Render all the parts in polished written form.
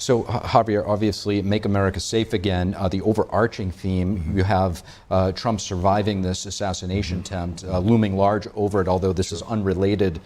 So, Javier, obviously, Make America Safe Again, the overarching theme, you have Trump surviving this assassination attempt, looming large over it, although this is unrelated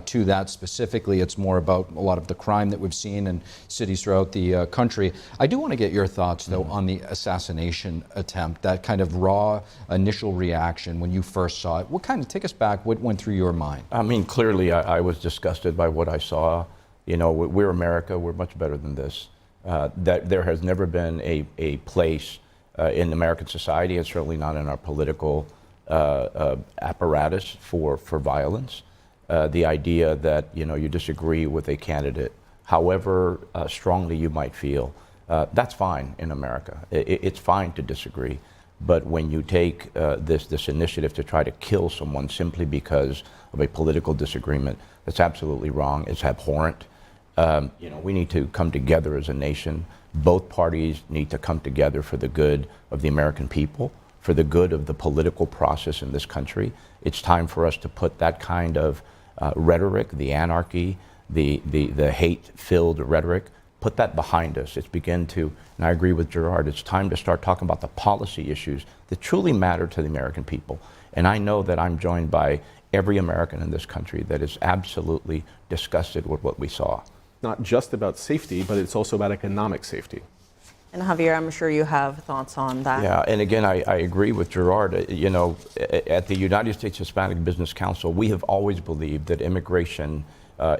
to that specifically. It's more about a lot of the crime that we've seen in cities throughout the country. I do want to get your thoughts, though, on the assassination attempt, that kind of raw initial reaction when you first saw it. What kind of, take us back, what went through your mind? I mean, clearly, I was disgusted by what I saw. You know, we're America, we're much better than this. That there has never been a place in American society, and certainly not in our political apparatus for violence. The idea that, you know, you disagree with a candidate, however strongly you might feel, that's fine in America. It's fine to disagree. But when you take this initiative to try to kill someone simply because of a political disagreement, that's absolutely wrong. It's abhorrent. You know, we need to come together as a nation. Both parties need to come together for the good of the American people, for the good of the political process in this country. It's time for us to put that kind of rhetoric, the anarchy, the hate-filled rhetoric, put that behind us. It's begin to, and I agree with Gerard, it's time to start talking about the policy issues that truly matter to the American people. And I know that I'm joined by every American in this country that is absolutely disgusted with what we saw. Not just about safety, but it's also about economic safety. And Javier, I'm sure you have thoughts on that. Yeah, and again, I agree with Gerard. You know, at the United States Hispanic Business Council, we have always believed that immigration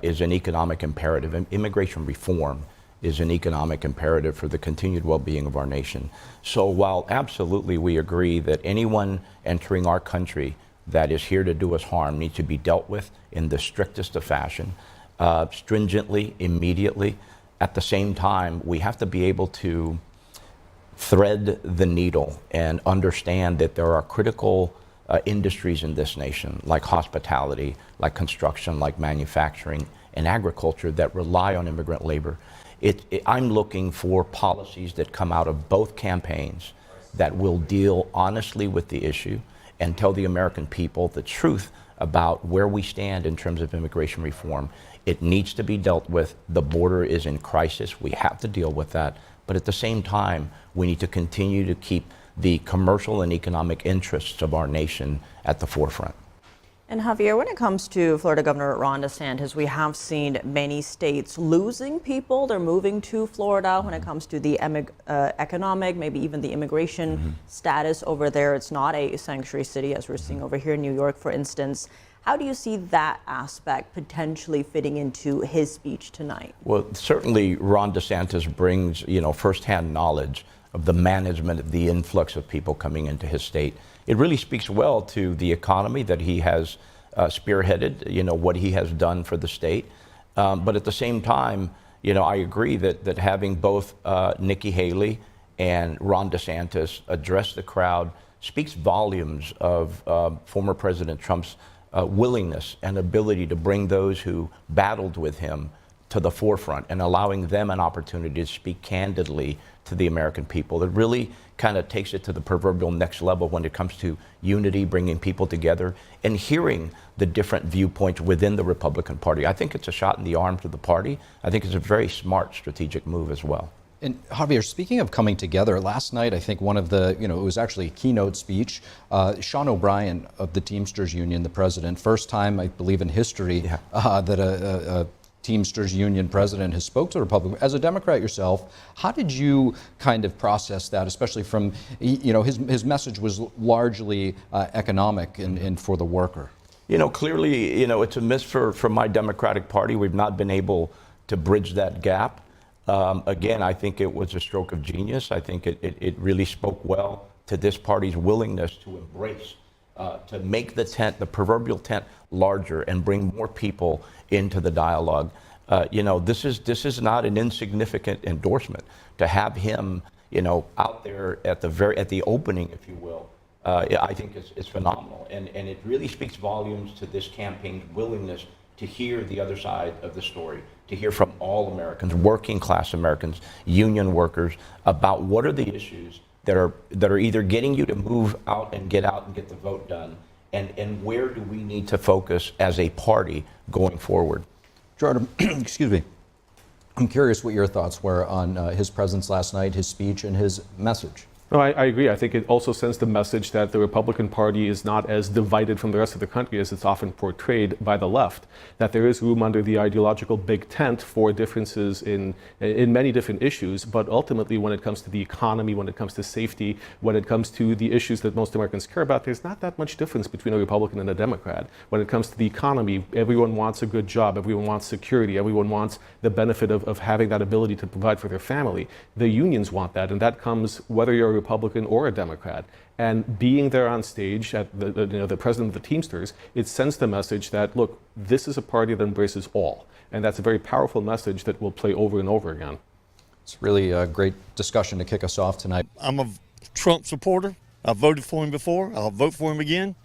is an economic imperative, and immigration reform is an economic imperative for the continued well-being of our nation. So while absolutely we agree that anyone entering our country that is here to do us harm needs to be dealt with in the strictest of fashion, stringently, immediately. At the same time, we have to be able to thread the needle and understand that there are critical industries in this nation, like hospitality, like construction, like manufacturing, and agriculture that rely on immigrant labor. I'm looking for policies that come out of both campaigns that will deal honestly with the issue and tell the American people the truth about where we stand in terms of immigration reform. It needs to be dealt with. The border is in crisis. We have to deal with that. But at the same time, we need to continue to keep the commercial and economic interests of our nation at the forefront. And Javier, when it comes to Florida Governor Ron DeSantis, we have seen many states losing people. They're moving to Florida when it comes to the economic, maybe even the immigration status over there. It's not a sanctuary city, as we're seeing over here in New York, for instance. How do you see that aspect potentially fitting into his speech tonight? Well, certainly Ron DeSantis brings, you know, firsthand knowledge of the management of the influx of people coming into his state. It really speaks well to the economy that he has spearheaded, you know, what he has done for the state. But at the same time, you know, I agree that having both Nikki Haley and Ron DeSantis address the crowd speaks volumes of former President Trump's willingness and ability to bring those who battled with him to the forefront and allowing them an opportunity to speak candidly to the American people. It really kind of takes it to the proverbial next level when it comes to unity, bringing people together, and hearing the different viewpoints within the Republican Party. I think it's a shot in the arm to the party. I think it's a very smart strategic move as well. And Javier, speaking of coming together, last night I think one of the, you know, it was actually a keynote speech. Sean O'Brien of the Teamsters Union, the president, first time I believe in history that a Teamsters Union president has spoke to the Republican. As a Democrat yourself, how did you kind of process that, especially from, you know, his message was largely economic and for the worker? You know, clearly, you know, it's a miss for my Democratic Party. We've not been able to bridge that gap. Again, I think it was a stroke of genius. I think it really spoke well to this party's willingness to embrace, to make the tent, the proverbial tent, larger and bring more people into the dialogue. You know, this is not an insignificant endorsement to have him, you know, out there at the opening, if you will. I think it's phenomenal, and it really speaks volumes to this campaign's willingness to hear the other side of the story, to hear from all Americans, working class Americans, union workers, about what are the issues that are either getting you to move out and get the vote done, and where do we need to focus as a party going forward. Gerard, excuse me. I'm curious what your thoughts were on his presence last night, his speech, and his message. No, I agree. I think it also sends the message that the Republican Party is not as divided from the rest of the country as it's often portrayed by the left, that there is room under the ideological big tent for differences in many different issues, but ultimately when it comes to the economy, when it comes to safety, when it comes to the issues that most Americans care about, there's not that much difference between a Republican and a Democrat. When it comes to the economy, everyone wants a good job, everyone wants security, everyone wants the benefit of having that ability to provide for their family. The unions want that, and that comes whether you're a Republican or a Democrat. And being there on stage at the president of the Teamsters, it sends the message that, look, this is a party that embraces all. And that's a very powerful message that will play over and over again. It's really a great discussion to kick us off tonight. I'm a Trump supporter. I voted for him before. I'll vote for him again.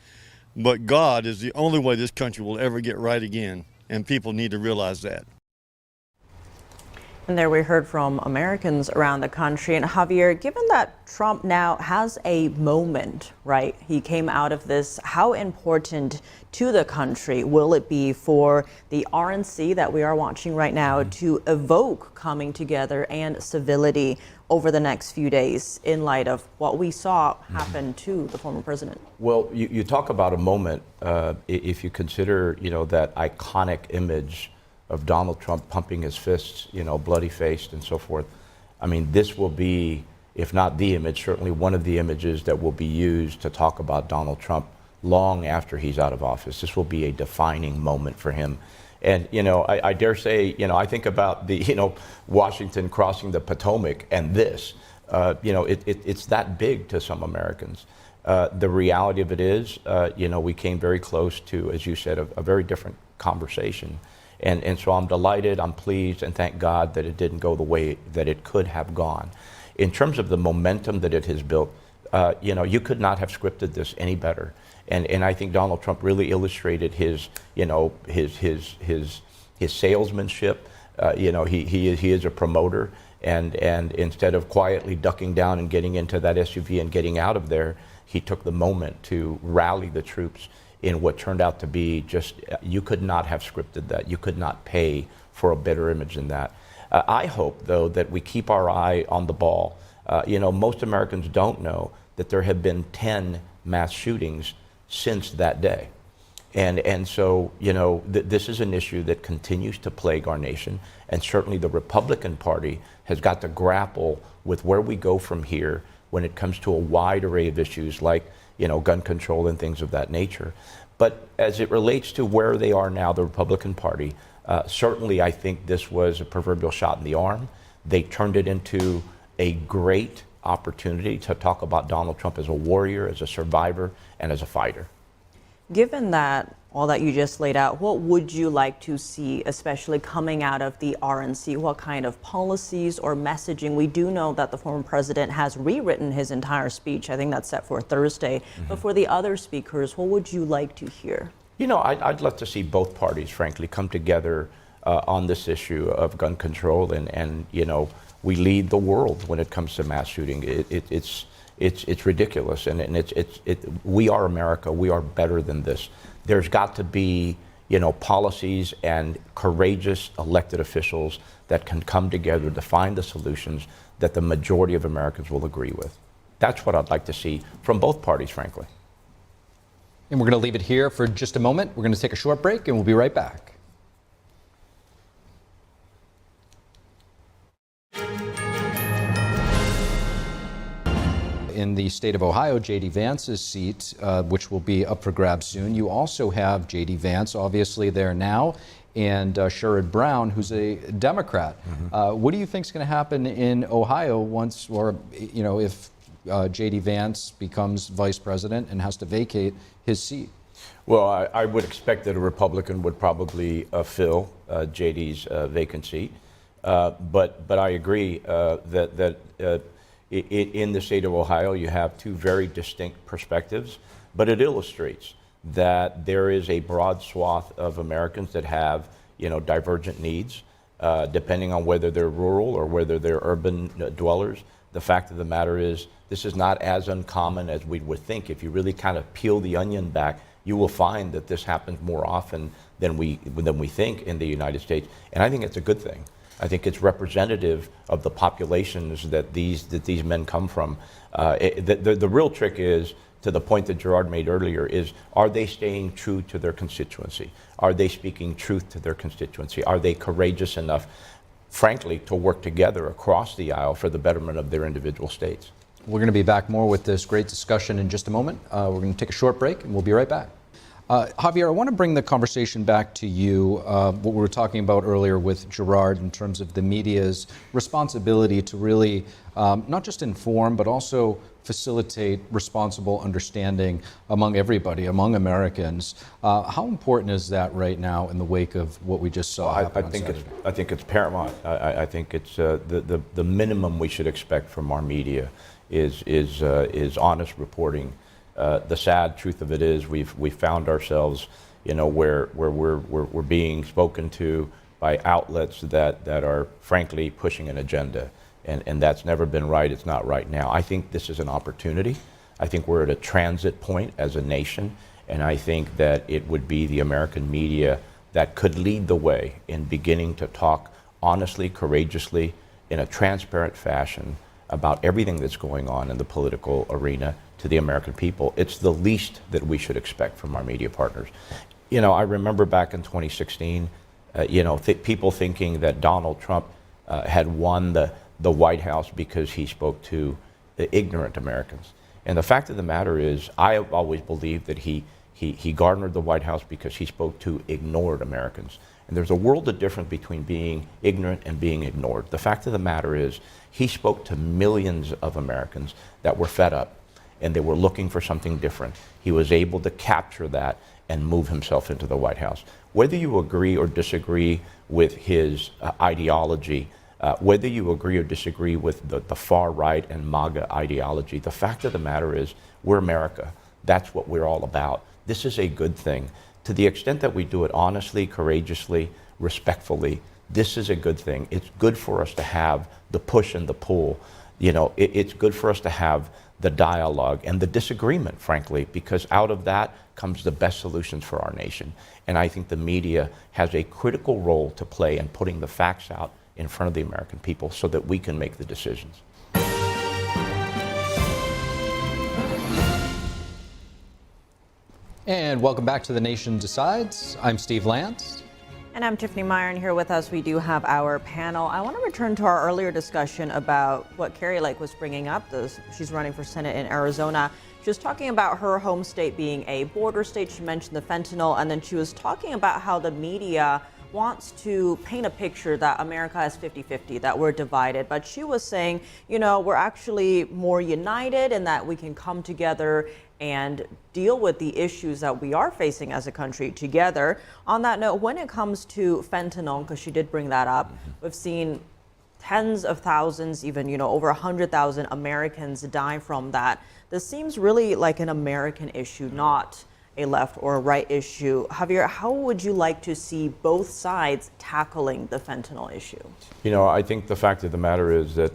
But God is the only way this country will ever get right again. And people need to realize that. And there we heard from Americans around the country. And Javier, given that Trump now has a moment, right? He came out of this. How important to the country will it be for the RNC that we are watching right now to evoke coming together and civility over the next few days in light of what we saw happen to the former president? Well, you talk about a moment, if you consider, that iconic image of Donald Trump pumping his fists, bloody-faced and so forth. I mean, this will be, if not the image, certainly one of the images that will be used to talk about Donald Trump long after he's out of office. This will be a defining moment for him. And, I dare say, I think about the, Washington crossing the Potomac and this, it's that big to some Americans. The reality of it is, we came very close to, as you said, a very different conversation. And so I'm delighted, I'm pleased, and thank God that it didn't go the way that it could have gone. In terms of the momentum that it has built, you could not have scripted this any better. And I think Donald Trump really illustrated his salesmanship. He is a promoter, and instead of quietly ducking down and getting into that SUV and getting out of there, he took the moment to rally the troops in what turned out to be just, you could not have scripted that. You could not pay for a better image than that. I hope, though, that we keep our eye on the ball. Most Americans don't know that there have been 10 mass shootings since that day. And so, this is an issue that continues to plague our nation, and certainly the Republican Party has got to grapple with where we go from here when it comes to a wide array of issues like gun control and things of that nature. But as it relates to where they are now, the Republican Party, certainly I think this was a proverbial shot in the arm. They turned it into a great opportunity to talk about Donald Trump as a warrior, as a survivor, and as a fighter. Given that, all that you just laid out, what would you like to see, especially coming out of the RNC? What kind of policies or messaging? We do know that the former president has rewritten his entire speech. I think that's set for Thursday. But for the other speakers, what would you like to hear? I'd love to see both parties, frankly, come together on this issue of gun control, and we lead the world when it comes to mass shooting. It's ridiculous, and we are America. We are better than this. There's got to be, policies and courageous elected officials that can come together to find the solutions that the majority of Americans will agree with. That's what I'd like to see from both parties, frankly. And we're going to leave it here for just a moment. We're going to take a short break, and we'll be right back. In the state of Ohio, J.D. Vance's seat, which will be up for grabs soon. You also have J.D. Vance, obviously there now, and Sherrod Brown, who's a Democrat. What do you think is going to happen in Ohio once, or if J.D. Vance becomes vice president and has to vacate his seat? Well, I would expect that a Republican would probably fill J.D.'s vacant seat, but I agree that in the state of Ohio, you have two very distinct perspectives, but it illustrates that there is a broad swath of Americans that have, divergent needs, depending on whether they're rural or whether they're urban dwellers. The fact of the matter is, this is not as uncommon as we would think. If you really kind of peel the onion back, you will find that this happens more often than we think in the United States, and I think it's a good thing. I think it's representative of the populations that these men come from. The real trick is, to the point that Gerard made earlier, is are they staying true to their constituency? Are they speaking truth to their constituency? Are they courageous enough, frankly, to work together across the aisle for the betterment of their individual states? We're going to be back more with this great discussion in just a moment. We're going to take a short break, and we'll be right back. Javier, I want to bring the conversation back to you, what we were talking about earlier with Gerard in terms of the media's responsibility to really not just inform, but also facilitate responsible understanding among everybody, among Americans. How important is that right now in the wake of what we just saw happen on Saturday? I think it's paramount. I think it's the minimum we should expect from our media is honest reporting. The sad truth of it is we've found ourselves, where we're being spoken to by outlets that are frankly pushing an agenda, and that's never been right. It's not right now. I think this is an opportunity. I think we're at a transit point as a nation, and I think that it would be the American media that could lead the way in beginning to talk honestly, courageously, in a transparent fashion about everything that's going on in the political arena to the American people. It's the least that we should expect from our media partners. I remember back in 2016, people thinking that Donald Trump had won the White House because he spoke to the ignorant Americans. And the fact of the matter is, I have always believed that he garnered the White House because he spoke to ignored Americans. And there's a world of difference between being ignorant and being ignored. The fact of the matter is, he spoke to millions of Americans that were fed up and they were looking for something different. He was able to capture that and move himself into the White House. Whether you agree or disagree with his ideology, whether you agree or disagree with the far right and MAGA ideology, the fact of the matter is, we're America. That's what we're all about. This is a good thing. To the extent that we do it honestly, courageously, respectfully, this is a good thing. It's good for us to have the push and the pull. It's good for us to have the dialogue and the disagreement, frankly, because out of that comes the best solutions for our nation. And I think the media has a critical role to play in putting the facts out in front of the American people so that we can make the decisions. And welcome back to The Nation Decides. I'm Steve Lance. And I'm Tiffany Meyer, and here with us we do have our panel. I want to return to our earlier discussion about what Carrie Lake was bringing up. She's running for Senate in Arizona. She was talking about her home state being a border state. She mentioned the fentanyl, and then she was talking about how the media wants to paint a picture that America is 50-50, that we're divided. But she was saying, we're actually more united and that we can come together and deal with the issues that we are facing as a country together. On that note, when it comes to fentanyl, because she did bring that up, we've seen tens of thousands, even over 100,000 Americans die from that. This seems really like an American issue, not a left or a right issue. Javier, how would you like to see both sides tackling the fentanyl issue? I think the fact of the matter is that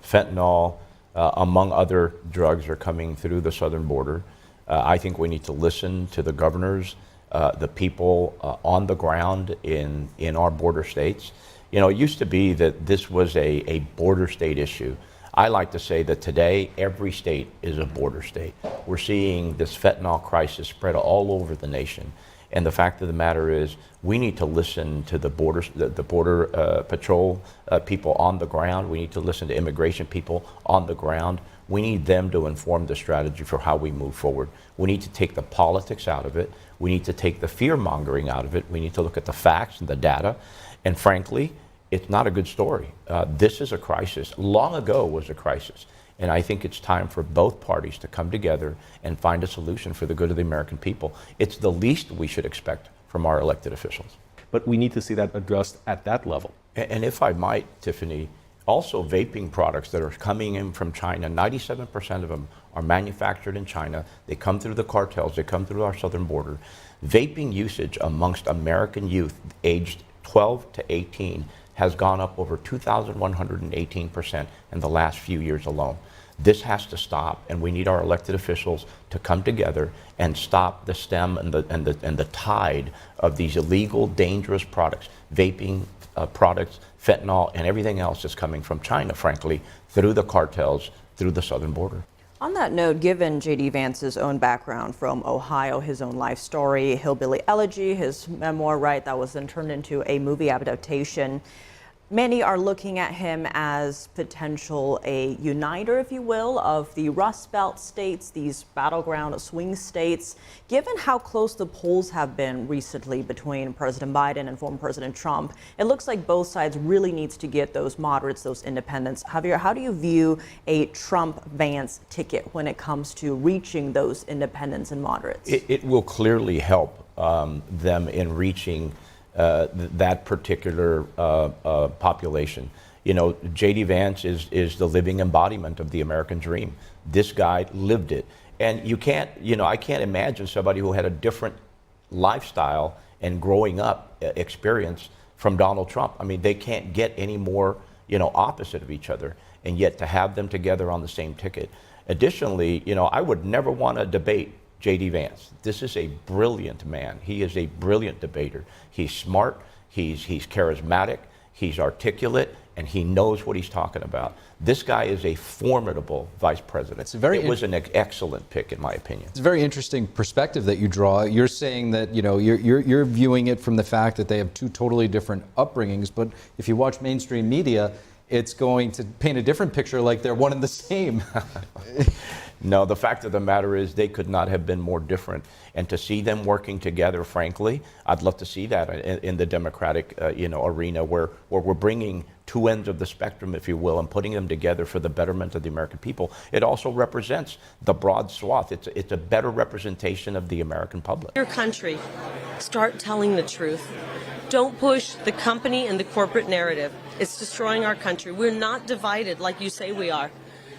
fentanyl, among other drugs, are coming through the southern border. I think we need to listen to the governors, the people on the ground in our border states. It used to be that this was a border state issue. I like to say that today every state is a border state. We're seeing this fentanyl crisis spread all over the nation. And the fact of the matter is, we need to listen to the border patrol people on the ground. We need to listen to immigration people on the ground. We need them to inform the strategy for how we move forward. We need to take the politics out of it. We need to take the fear-mongering out of it. We need to look at the facts and the data. And frankly, it's not a good story. This is a crisis. Long ago was a crisis. And I think it's time for both parties to come together and find a solution for the good of the American people. It's the least we should expect from our elected officials. But we need to see that addressed at that level. And if I might, Tiffany, also vaping products that are coming in from China, 97% of them are manufactured in China. They come through the cartels, they come through our southern border. Vaping usage amongst American youth aged 12 to 18 has gone up over 2,118% in the last few years alone. This has to stop, and we need our elected officials to come together and stop the stem and the tide of these illegal, dangerous products, vaping products fentanyl, and everything else that's coming from China, frankly, through the cartels, through the southern border. On that note, given J.D. Vance's own background from Ohio, his own life story, Hillbilly Elegy, his memoir, right, that was then turned into a movie adaptation, many are looking at him as potential a uniter, if you will, of the Rust Belt states, these battleground swing states. Given how close the polls have been recently between President Biden and former President Trump, it looks like both sides really needs to get those moderates, those independents. Javier, how do you view a Trump-Vance ticket when it comes to reaching those independents and moderates? It will clearly help them in reaching that particular population. You know, J.D. Vance is the living embodiment of the American dream. This guy lived it. And you can't, you know, I can't imagine somebody who had a different lifestyle and growing up experience from Donald Trump. I mean, they can't get any more, you know, opposite of each other, and yet to have them together on the same ticket. Additionally, you know, I would never want to debate J.D. Vance. This is a brilliant man. He is a brilliant debater. He's smart, he's charismatic, he's articulate, and he knows what he's talking about. This guy is a formidable vice president. It was an excellent pick, in my opinion. It's a very interesting perspective that you draw. You're saying that, you know, you're viewing it from the fact that they have two totally different upbringings, but if you watch mainstream media, it's going to paint a different picture, like they're one and the same. No, the fact of the matter is they could not have been more different. And to see them working together, frankly, I'd love to see that in the Democratic arena where we're bringing two ends of the spectrum, if you will, and putting them together for the betterment of the American people. It also represents the broad swath. It's a better representation of the American public. Your country, start telling the truth. Don't push the company and the corporate narrative. It's destroying our country. We're not divided like you say we are.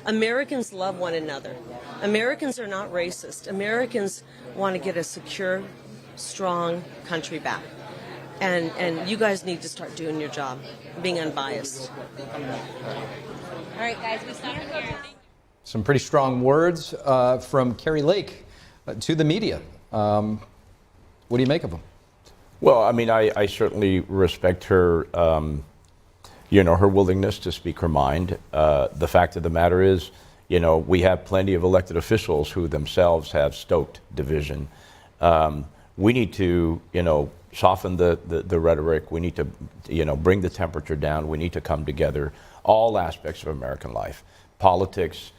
Americans love one another. Americans are not racist. Americans want to get a secure, strong country back. And you guys need to start doing your job, being unbiased. All right, guys, we stand here. Some pretty strong words from Kari Lake to the media. What do you make of them? Well, I mean, I certainly respect her, her willingness to speak her mind. The fact of the matter is, we have plenty of elected officials who themselves have stoked division. We need to, soften the rhetoric. We need to, bring the temperature down. We need to come together, all aspects of American life, politics,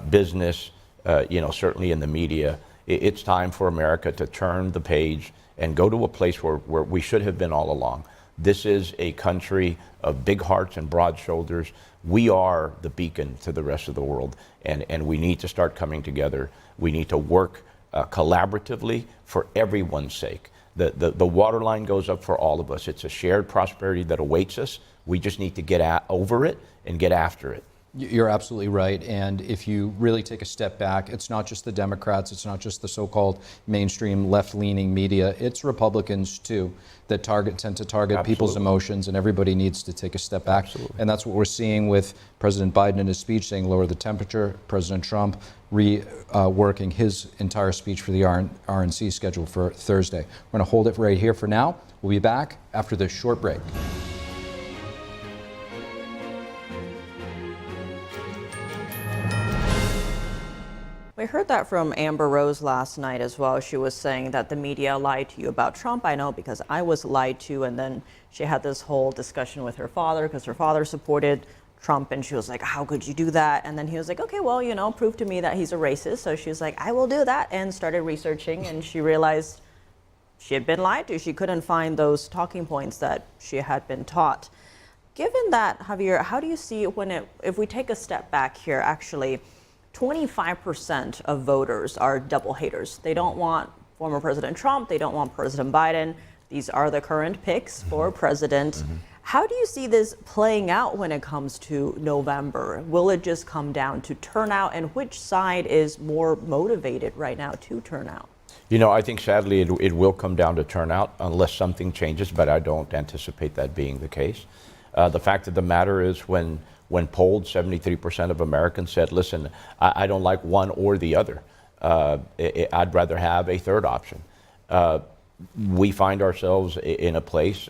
business, certainly in the media. It's time for America to turn the page and go to a place where we should have been all along. This is a country of big hearts and broad shoulders. We are the beacon to the rest of the world, and we need to start coming together. We need to work collaboratively for everyone's sake. The waterline goes up for all of us. It's a shared prosperity that awaits us. We just need to get over it and get after it. You're absolutely right. And if you really take a step back, it's not just the Democrats, it's not just the so-called mainstream left-leaning media, it's Republicans too that tend to target people's emotions, and everybody needs to take a step back. Absolutely. And that's what we're seeing with President Biden in his speech saying lower the temperature, President Trump reworking his entire speech for the RNC scheduled for Thursday. We're going to hold it right here for now. We'll be back after this short break. We heard that from Amber Rose last night as well. She was saying that the media lied to you about Trump. I know because I was lied to. And then she had this whole discussion with her father because her father supported Trump. And she was like, how could you do that? And then he was like, okay, well, prove to me that he's a racist. So she was like, I will do that, and started researching. And she realized she had been lied to. She couldn't find those talking points that she had been taught. Given that, Javier, how do you see if we take a step back here, actually, 25% of voters are double haters. They don't want former President Trump. They don't want President Biden. These are the current picks for president. Mm-hmm. How do you see this playing out when it comes to November? Will it just come down to turnout, and which side is more motivated right now to turn out? I think sadly it will come down to turnout unless something changes, but I don't anticipate that being the case. The fact of the matter is when polled, 73% of Americans said, listen, I don't like one or the other. I'd rather have a third option. We find ourselves in a place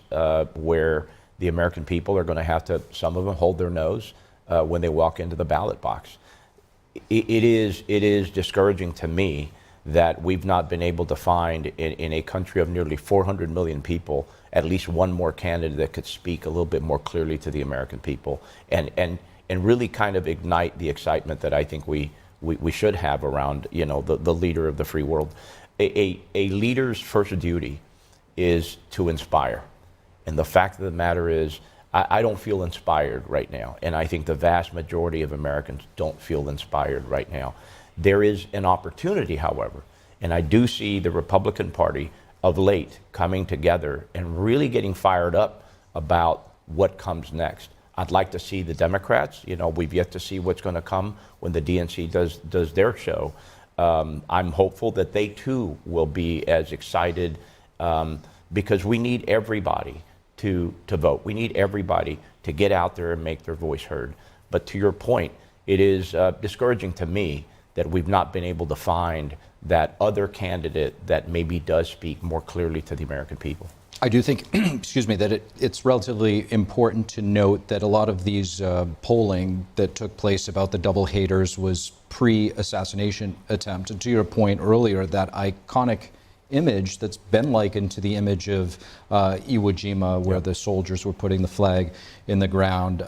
where the American people are going to have to, some of them, hold their nose when they walk into the ballot box. It is discouraging to me that we've not been able to find in a country of nearly 400 million people at least one more candidate that could speak a little bit more clearly to the American people and really kind of ignite the excitement that I think we should have around, you know, the leader of the free world. A leader's first duty is to inspire. And the fact of the matter is, I don't feel inspired right now. And I think the vast majority of Americans don't feel inspired right now. There is an opportunity, however, and I do see the Republican Party of late coming together and really getting fired up about what comes next. I'd like to see the Democrats, you know, we've yet to see what's going to come when the DNC does their show. I'm hopeful that they too will be as excited because we need everybody to vote. We need everybody to get out there and make their voice heard. But to your point, it is discouraging to me that we've not been able to find that other candidate that maybe does speak more clearly to the American people. I do think, excuse me, that it's relatively important to note that a lot of these polling that took place about the double haters was pre-assassination attempt. And to your point earlier, that iconic image that's been likened to the image of Iwo Jima, where the soldiers were putting the flag in the ground,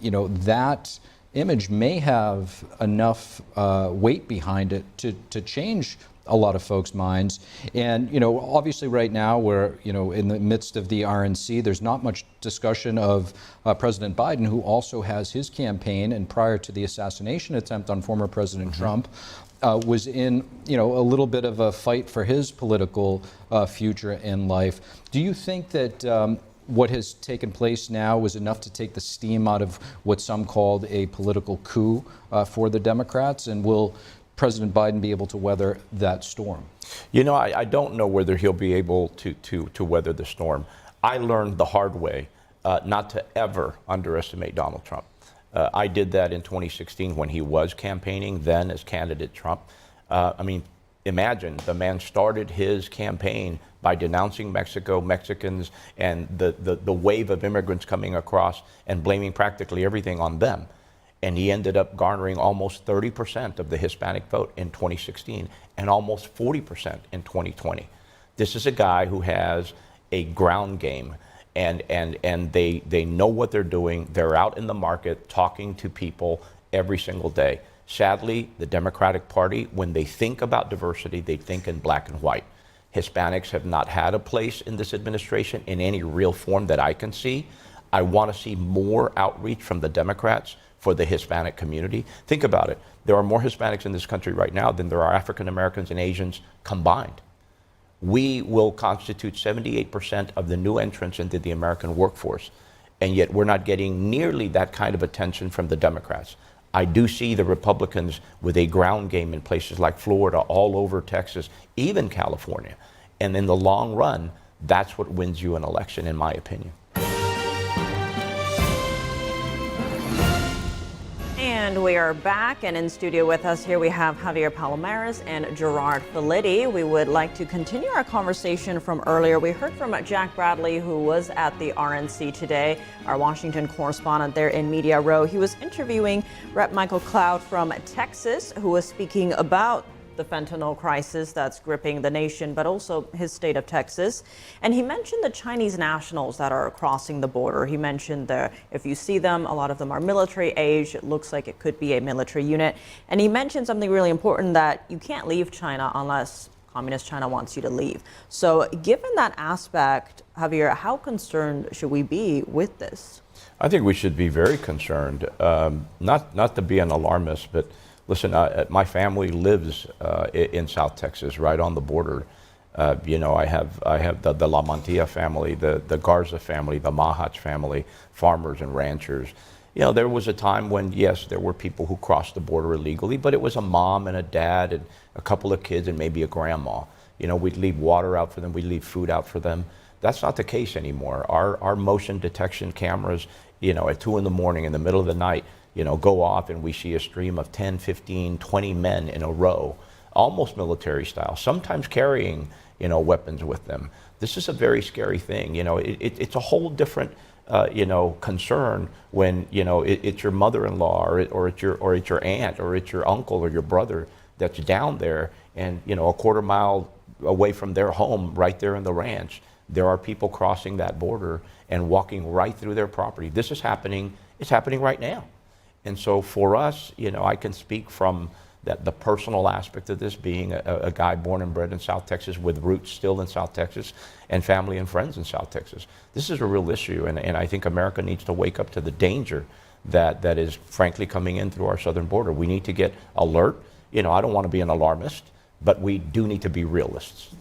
you know, that image may have enough weight behind it to change a lot of folks' minds. And, you know, obviously right now we're, you know, in the midst of the RNC, there's not much discussion of President Biden, who also has his campaign, and prior to the assassination attempt on former President Trump, was in, you know, a little bit of a fight for his political future in life. Do you think that what has taken place now was enough to take the steam out of what some called a political coup for the Democrats? And will President Biden be able to weather that storm? You know, I don't know whether he'll be able to weather the storm. I learned the hard way not to ever underestimate Donald Trump. I did that in 2016 when he was campaigning then as candidate Trump. I mean, imagine the man started his campaign by denouncing Mexico, Mexicans, and the wave of immigrants coming across and blaming practically everything on them. And he ended up garnering almost 30% of the Hispanic vote in 2016 and almost 40% in 2020. This is a guy who has a ground game, and they know what they're doing. They're out in the market talking to people every single day. Sadly, the Democratic Party, when they think about diversity, they think in black and white. Hispanics have not had a place in this administration in any real form that I can see. I want to see more outreach from the Democrats for the Hispanic community. Think about it. There are more Hispanics in this country right now than there are African Americans and Asians combined. We will constitute 78% of the new entrants into the American workforce, and yet we're not getting nearly that kind of attention from the Democrats. I do see the Republicans with a ground game in places like Florida, all over Texas, even California. And in the long run, that's what wins you an election, in my opinion. And we are back, and in studio with us here we have Javier Palomarez and Gerard Filitti. We would like to continue our conversation from earlier. We heard from Jack Bradley, who was at the RNC today, our Washington correspondent there in Media Row. He was interviewing Rep. Michael Cloud from Texas, who was speaking about the fentanyl crisis that's gripping the nation, but also his state of Texas. And he mentioned the Chinese nationals that are crossing the border. He mentioned that if you see them, a lot of them are military age. It looks like it could be a military unit. And he mentioned something really important, that you can't leave China unless Communist China wants you to leave. So given that aspect, Javier, how concerned should we be with this? I think we should be very concerned, not to be an alarmist, but listen, my family lives in South Texas, right on the border. You know, I have the La Mantilla family, the Garza family, the Mahach family, farmers and ranchers. You know, there was a time when, yes, there were people who crossed the border illegally, but it was a mom and a dad and a couple of kids and maybe a grandma. You know, we'd leave water out for them, we'd leave food out for them. That's not the case anymore. Our motion detection cameras, you know, at 2 in the morning, in the middle of the night, you know, go off and we see a stream of 10, 15, 20 men in a row, almost military style, sometimes carrying, you know, weapons with them. This is a very scary thing. You know, it's a whole different concern when it's your mother-in-law or it's your aunt or it's your uncle or your brother that's down there, and a quarter mile away from their home, right there in the ranch, there are people crossing that border and walking right through their property. This is happening. It's happening right now. And so for us, I can speak from the personal aspect of this, being a guy born and bred in South Texas with roots still in South Texas and family and friends in South Texas. This is a real issue, and I think America needs to wake up to the danger that is frankly coming in through our southern border. We need to get alert. I don't want to be an alarmist, but we do need to be realists.